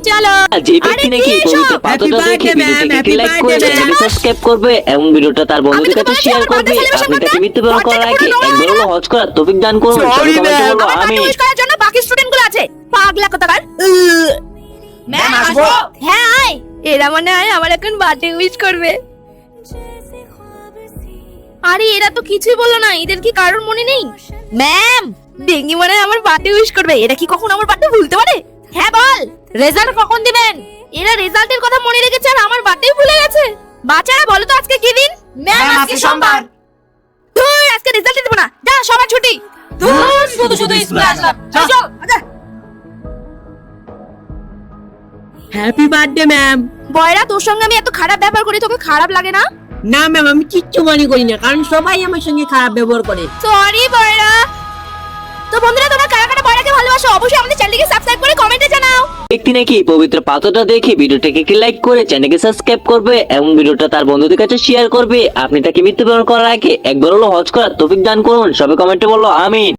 চলো। যে ব্যক্তি নাকি পবিত্র পাথরটা দেখে ভিডিওটিকে লাইক করে চ্যানেলটি সাবস্ক্রাইব করবে এবং ভিডিওটা তার বন্ধুদের কাছে শেয়ার করবে, আপনি তাকে মৃত্যুবরণ করার আগে একবার হলো হজ করার তৌফিক দান করুন। সবাই কমেন্টে বলো আমিন। উইশ করার জন্য বাকি স্টুডেন্টগুলো আছে, পাগলা কোথাকার। ম্যাম আসবো? হ্যাঁ আয়, এরা মনে হয় আমার এখন বার্থডে উইশ করবে। আরে এরা তো কিছুই বললো না, এদের কি কারোর মনে নেই? ম্যাম, ডেঙ্গি মনে হয় আমার বার্থডে উইশ করবে। এরা কি কখন আমার বার্থডে ভুলতে পারে? হ্যাঁ বল, রেজাল্ট কখন দিবেন? এরা রেজাল্টের কথা মনে রেখেছে আর আমার বার্থডে ভুলে গেছে। বাচ্চারা বলো তো আজকে কি দিন? ম্যাম আজকে সোমবার। তুই আজকে রেজাল্ট দেব না, যা সবার ছুটি। ধুর, শুধু শুধু স্কুলে আসলাম। চল চল আচ্ছা। Happy birthday ma'am. বয়রা, তোর সঙ্গে আমি এত খারাপ ব্যবহার করি, তোকে খারাপ লাগে না? না ম্যাম, আমি কিচ্ছু মনে করি না, কারণ সবাই আমার সঙ্গে খারাপ ব্যবহার করে। সরি বয়রা। তো বন্ধুরা, তোমরা কারা কারা বয়রাকে ভালোবাসো অবশ্যই আমাদের চ্যানেলকে সাবস্ক্রাইব করে কমেন্টে জানাও। ব্যক্তি নাকি পবিত্র পাথরটা দেখে ভিডিওটিকে লাইক করে চ্যানেলকে সাবস্ক্রাইব করবে এবং ভিডিওটা তার বন্ধুদের কাছে শেয়ার করবে, আপনি তাকে মৃত্যুবরণ করার আগে একবার হলো হজ করার তৌফিক দান করুন। সবাই কমেন্টে বলো আমিন।